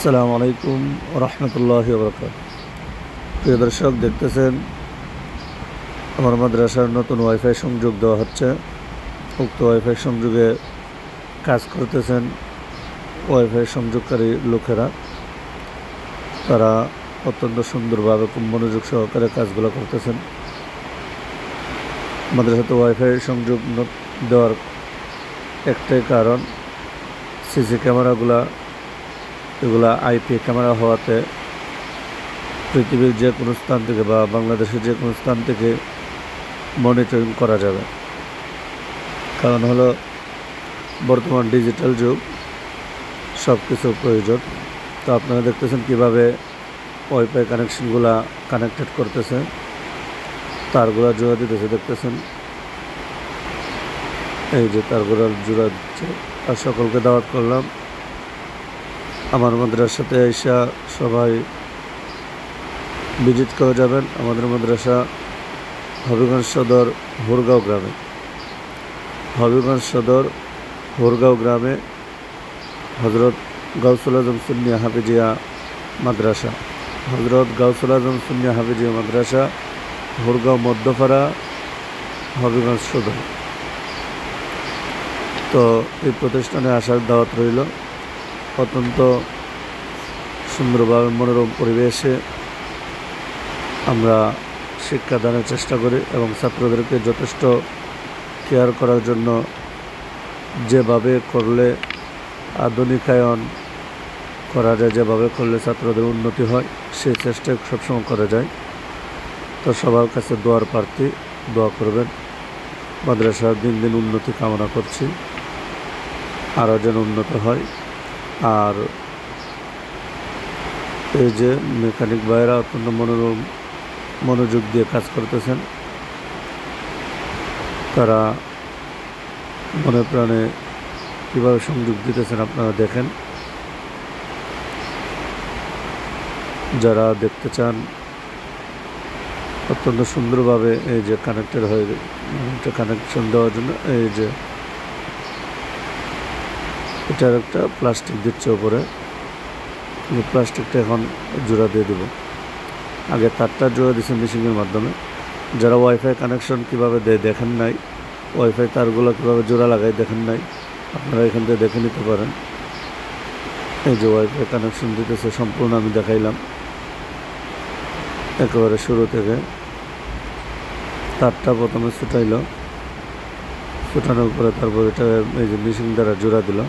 আসসালামু আলাইকুম রহমতুল্লাহি ওয়া বারাকাতুহু। প্রিয় দর্শক, দেখতেছেন আমার মাদ্রাসার নতুন ওয়াইফাই সংযোগ দেওয়া হচ্ছে। উক্ত ওয়াইফাই সংযোগে কাজ করতেছেন ওয়াইফাই সংযোগকারী লোকেরা। তারা অত্যন্ত সুন্দরভাবে খুব মনোযোগ সহকারে কাজগুলো করতেছেন। মাদ্রাসাতে ওয়াইফাই সংযোগ দেওয়ার একটাই কারণ, সিসি ক্যামেরাগুলা এগুলা আইপি ক্যামেরা হওয়াতে পৃথিবীর যে কোনো স্থান থেকে বা বাংলাদেশের যে কোনো স্থান থেকে মনিটরিং করা যাবে। কারণ হলো বর্তমান ডিজিটাল যুগ, সব কিছুর প্রয়োজন। তো আপনারা দেখতেছেন কিভাবে ওয়াইফাই কানেকশনগুলা কানেক্টেড করতেছে, তারগুলা জোড়া দিতেছে। দেখতেছেন এই যে তারগুলা জোড়া দিচ্ছে। আর সকলকে দাওয়াত করলাম আমার মাদ্রাসাতে আইসা সবাই ভিজিট করে যাবেন। আমাদের মাদ্রাসা হবিগঞ্জ সদর হুরগাঁও গ্রামে, হবিগঞ্জ সদর হুরগাঁও গ্রামে হজরত গাউসুল আজম সুন্নিয়া হাফিজিয়া মাদ্রাসা, হজরত গাউসুল আজম সুন্নিয়া হাফিজিয়া মাদ্রাসা, হুরগাঁও মধ্যপাড়া, হবিগঞ্জ সদর। তো এই প্রতিষ্ঠানে আসার দাওয়াত রইল। অত্যন্ত সুন্দরভাবে মনোরম পরিবেশে আমরা শিক্ষাদানের চেষ্টা করি এবং ছাত্রদেরকে যথেষ্ট কেয়ার করার জন্য যেভাবে করলে আধুনিকায়ন করা যায়, যেভাবে করলে ছাত্রদের উন্নতি হয়, সেই চেষ্টা সবসময় করা যায়। তো সবার কাছে দোয়ার প্রার্থী, দোয়া করবেন। মাদ্রাসার দিন দিন উন্নতি কামনা করছি, আরও যেন উন্নত হয়। আর এই যে মেকানিক ভাইয়েরা অত্যন্ত মনোযোগ দিয়ে কাজ করতেছেন। তারা মনে প্রাণে কীভাবে সংযোগ দিতেছেন আপনারা দেখেন। যারা দেখতে চান অত্যন্ত সুন্দরভাবে এই যে কানেক্টেড হয়ে কানেকশন দেওয়ার জন্য এই যে এটার একটা প্লাস্টিক দিচ্ছে উপরে, প্লাস্টিকটা এখন জোড়া দিয়ে দেব। আগে তারটা জোড়া দিচ্ছে মেশিনের মাধ্যমে। যারা ওয়াইফাই কানেকশন কীভাবে দেয় দেখেন নাই, ওয়াইফাই তারগুলো কীভাবে জোড়া লাগায় দেখেন নাই, আপনারা এখান থেকে দেখে নিতে পারেন। এই যে ওয়াইফাই কানেকশন দিতেছে সম্পূর্ণ আমি দেখাইলাম একেবারে শুরু থেকে। তারটা প্রথমে ছুটাইল, ছুটানোর পরে তারপর এটা এই যে মেশিন দ্বারা জোড়া দিল।